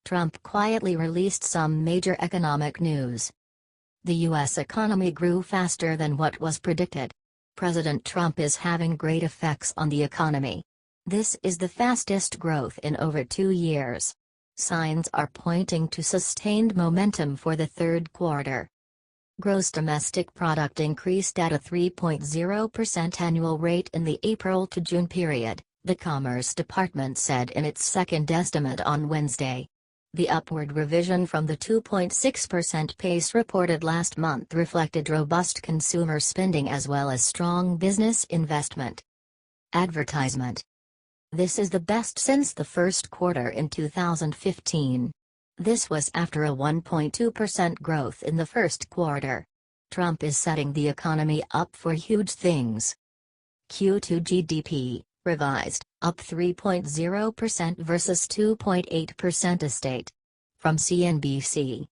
Trump quietly released some major economic news. The U.S. economy grew faster than what was predicted. President Trump is having great effects on the economy. This is the fastest growth in over 2 years. Signs are pointing to sustained momentum for the third quarter. Gross domestic product increased at a 3.0% annual rate in the April to June period, the Commerce Department said in its second estimate on Wednesday. The upward revision from the 2.6% pace reported last month reflected robust consumer spending as well as strong business investment. Advertisement. This is the best since the first quarter in 2015. This was after a 1.2% growth in the first quarter. Trump is setting the economy up for huge things. Q2 GDP, revised, up 3.0% versus 2.8% estate. From CNBC.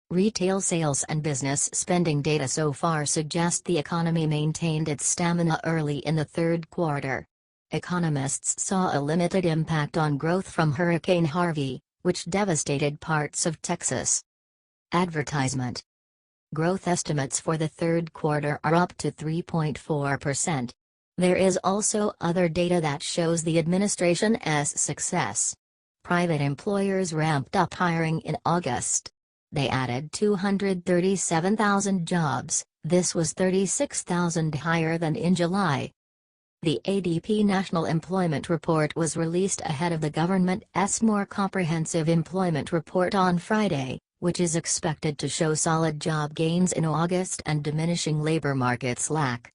Retail sales and business spending data so far suggest the economy maintained its stamina early in the third quarter. Economists saw a limited impact on growth from Hurricane Harvey, which devastated parts of Texas. Advertisement. Growth estimates for the third quarter are up to 3.4%. There is also other data that shows the administration's success. Private employers ramped up hiring in August. They added 237,000 jobs, this was 36,000 higher than in July. The ADP National Employment Report was released ahead of the government's more comprehensive employment report on Friday, which is expected to show solid job gains in August and diminishing labor market slack.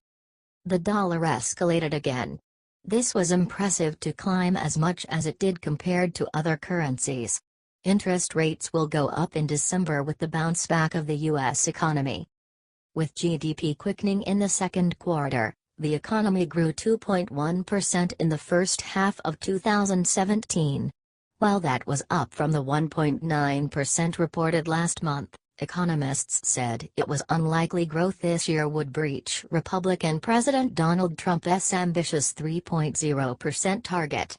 The dollar escalated again. This was impressive to climb as much as it did compared to other currencies. Interest rates will go up in December with the bounce back of the U.S. economy. With GDP quickening in the second quarter, the economy grew 2.1% in the first half of 2017. While that was up from the 1.9% reported last month, economists said it was unlikely growth this year would breach Republican President Donald Trump's ambitious 3.0% target.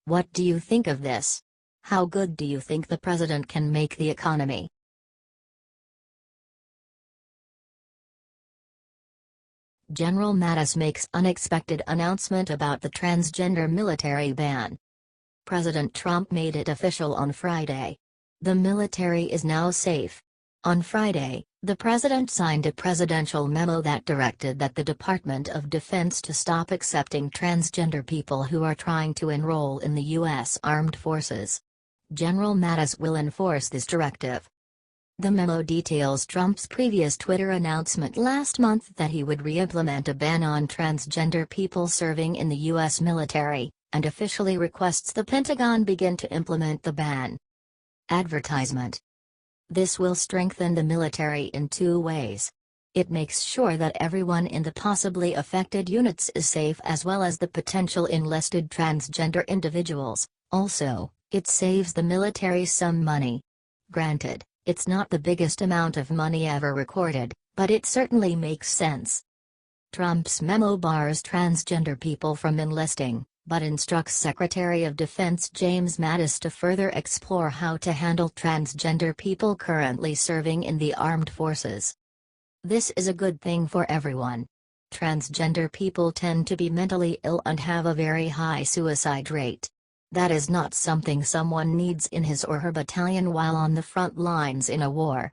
What do you think of this? How good do you think the president can make the economy? General Mattis makes unexpected announcement about the transgender military ban. President Trump made it official on Friday. The military is now safe. On Friday, the president signed a presidential memo that directed that the Department of Defense to stop accepting transgender people who are trying to enroll in the U.S. Armed Forces. General Mattis will enforce this directive. The memo details Trump's previous Twitter announcement last month that he would re-implement a ban on transgender people serving in the U.S. military, and officially requests the Pentagon begin to implement the ban. Advertisement. This will strengthen the military in 2 ways. It makes sure that everyone in the possibly affected units is safe as well as the potential enlisted transgender individuals. Also, it saves the military some money. Granted, it's not the biggest amount of money ever recorded, but it certainly makes sense. Trump's memo bars transgender people from enlisting, but instructs Secretary of Defense James Mattis to further explore how to handle transgender people currently serving in the armed forces. This is a good thing for everyone. Transgender people tend to be mentally ill and have a very high suicide rate. That is not something someone needs in his or her battalion while on the front lines in a war.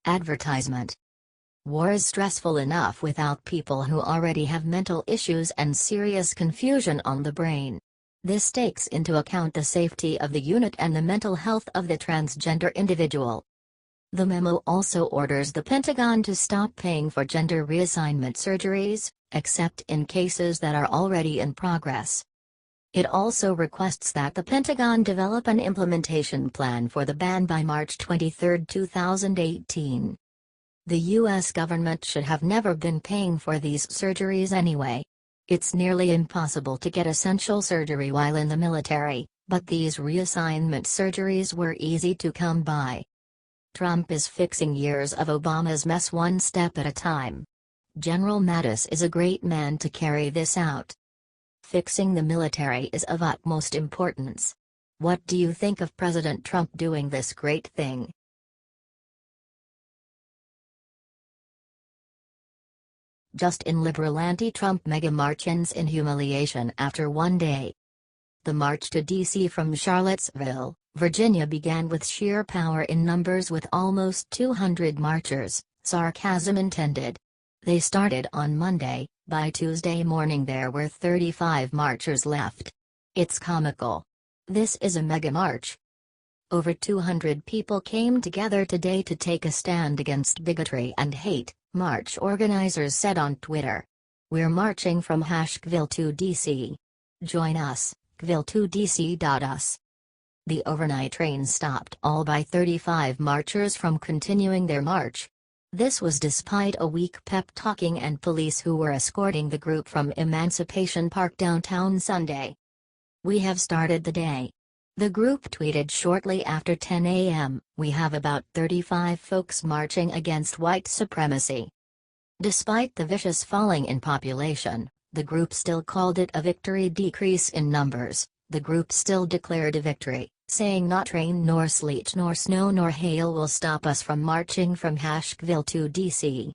Advertisement. War is stressful enough without people who already have mental issues and serious confusion on the brain. This takes into account the safety of the unit and the mental health of the transgender individual. The memo also orders the Pentagon to stop paying for gender reassignment surgeries, except in cases that are already in progress. It also requests that the Pentagon develop an implementation plan for the ban by March 23, 2018. The U.S. government should have never been paying for these surgeries anyway. It's nearly impossible to get essential surgery while in the military, but these reassignment surgeries were easy to come by. Trump is fixing years of Obama's mess one step at a time. General Mattis is a great man to carry this out. Fixing the military is of utmost importance. What do you think of President Trump doing this great thing? Just in liberal anti-Trump mega march ends in humiliation after one day. The march to D.C. from Charlottesville, Virginia began with sheer power in numbers with almost 200 marchers, sarcasm intended. They started on Monday. By Tuesday morning there were 35 marchers left. It's comical. This is a mega march. Over 200 people came together today to take a stand against bigotry and hate, march organizers said on Twitter. We're marching from Hashville to D.C. Join us, Hville2dc.us. The overnight train stopped all by 35 marchers from continuing their march. This was despite a weak pep-talking and police who were escorting the group from Emancipation Park downtown Sunday. We have started the day. The group tweeted shortly after 10 a.m., we have about 35 folks marching against white supremacy. Despite the vicious falling in population, the group still called it a victory. Decrease in numbers, the group still declared a victory, saying not rain nor sleet nor snow nor hail will stop us from marching from Hashville to D.C.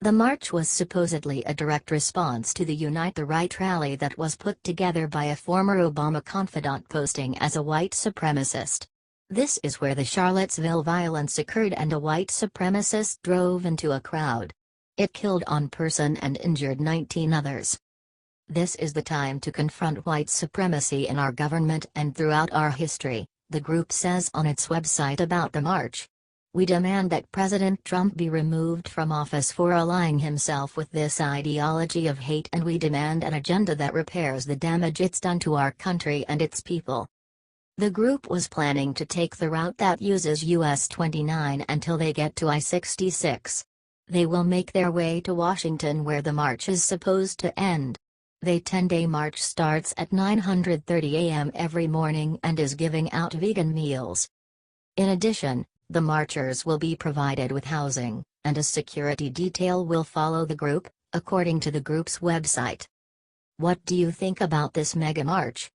The march was supposedly a direct response to the Unite the Right rally that was put together by a former Obama confidant posing as a white supremacist. This is where the Charlottesville violence occurred and a white supremacist drove into a crowd. It killed one person and injured 19 others. This is the time to confront white supremacy in our government and throughout our history, the group says on its website about the march. We demand that President Trump be removed from office for allying himself with this ideology of hate, and we demand an agenda that repairs the damage it's done to our country and its people. The group was planning to take the route that uses US 29 until they get to I-66. They will make their way to Washington where the march is supposed to end. The 10-day march starts at 9:30 a.m. every morning and is giving out vegan meals. In addition, the marchers will be provided with housing, and a security detail will follow the group, according to the group's website. What do you think about this mega march?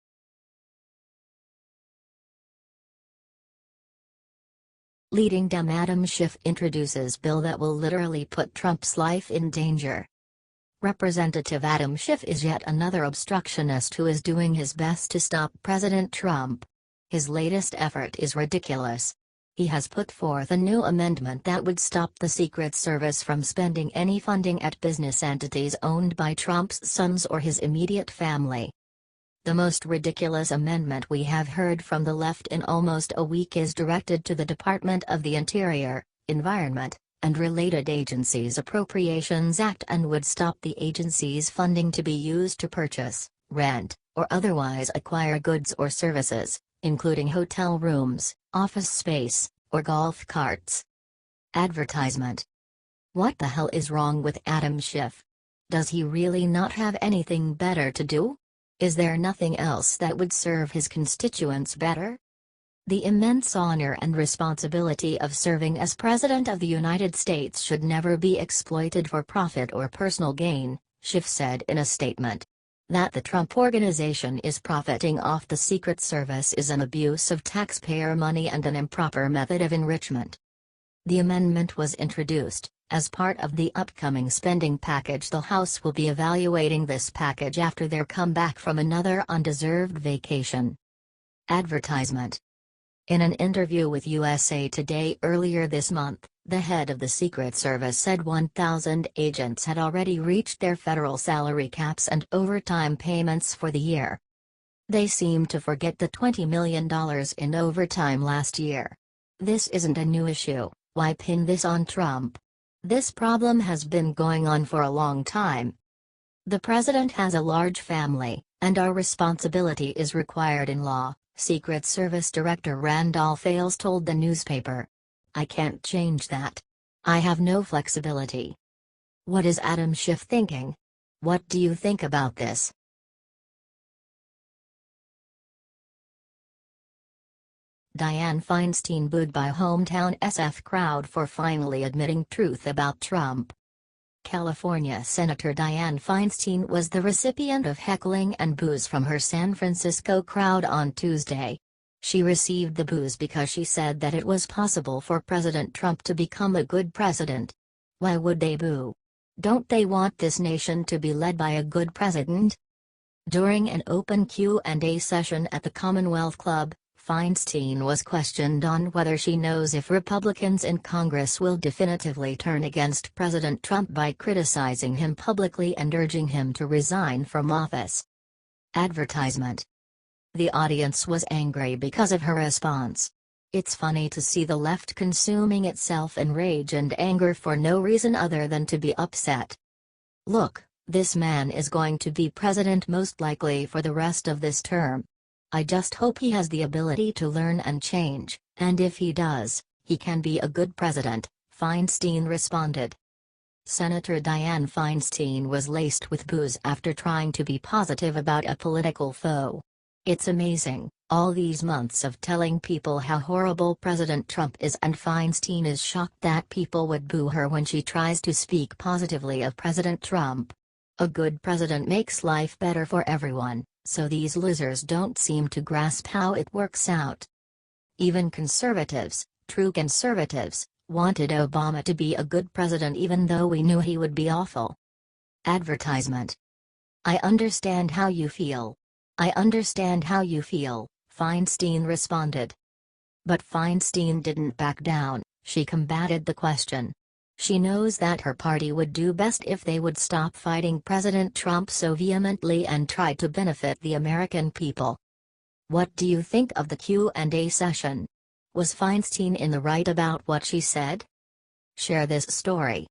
Leading Dem Adam Schiff introduces bill that will literally put Trump's life in danger. Representative Adam Schiff is yet another obstructionist who is doing his best to stop President Trump. His latest effort is ridiculous. He has put forth a new amendment that would stop the Secret Service from spending any funding at business entities owned by Trump's sons or his immediate family. The most ridiculous amendment we have heard from the left in almost a week is directed to the Department of the Interior, Environment, and Related Agencies Appropriations Act and would stop the agency's funding to be used to purchase, rent, or otherwise acquire goods or services, including hotel rooms, office space, or golf carts. Advertisement. What the hell is wrong with Adam Schiff? Does he really not have anything better to do? Is there nothing else that would serve his constituents better? The immense honor and responsibility of serving as President of the United States should never be exploited for profit or personal gain, Schiff said in a statement. That the Trump Organization is profiting off the Secret Service is an abuse of taxpayer money and an improper method of enrichment. The amendment was introduced as part of the upcoming spending package. The House will be evaluating this package after their comeback from another undeserved vacation. Advertisement. In an interview with USA Today earlier this month, the head of the Secret Service said 1,000 agents had already reached their federal salary caps and overtime payments for the year. They seem to forget the $20 million in overtime last year. This isn't a new issue. Why pin this on Trump? This problem has been going on for a long time. The president has a large family, and our responsibility is required in law, Secret Service Director Randolph Ailes told the newspaper. I can't change that. I have no flexibility. What is Adam Schiff thinking? What do you think about this? Dianne Feinstein booed by hometown SF crowd for finally admitting truth about Trump. California Senator Dianne Feinstein was the recipient of heckling and boos from her San Francisco crowd on Tuesday. She received the boos because she said that it was possible for President Trump to become a good president. Why would they boo? Don't they want this nation to be led by a good president? During an open Q&A session at the Commonwealth Club, Feinstein was questioned on whether she knows if Republicans in Congress will definitively turn against President Trump by criticizing him publicly and urging him to resign from office. Advertisement. The audience was angry because of her response. It's funny to see the left consuming itself in rage and anger for no reason other than to be upset. Look, this man is going to be president most likely for the rest of this term. I just hope he has the ability to learn and change, and if he does, he can be a good president, Feinstein responded. Senator Dianne Feinstein was laced with boos after trying to be positive about a political foe. It's amazing, all these months of telling people how horrible President Trump is, and Feinstein is shocked that people would boo her when she tries to speak positively of President Trump. A good president makes life better for everyone, so these losers don't seem to grasp how it works out. Even conservatives, true conservatives, wanted Obama to be a good president even though we knew he would be awful. Advertisement. I understand how you feel. I understand how you feel, Feinstein responded. But Feinstein didn't back down, she combated the question. She knows that her party would do best if they would stop fighting President Trump so vehemently and try to benefit the American people. What do you think of the Q&A session? Was Feinstein in the right about what she said? Share this story.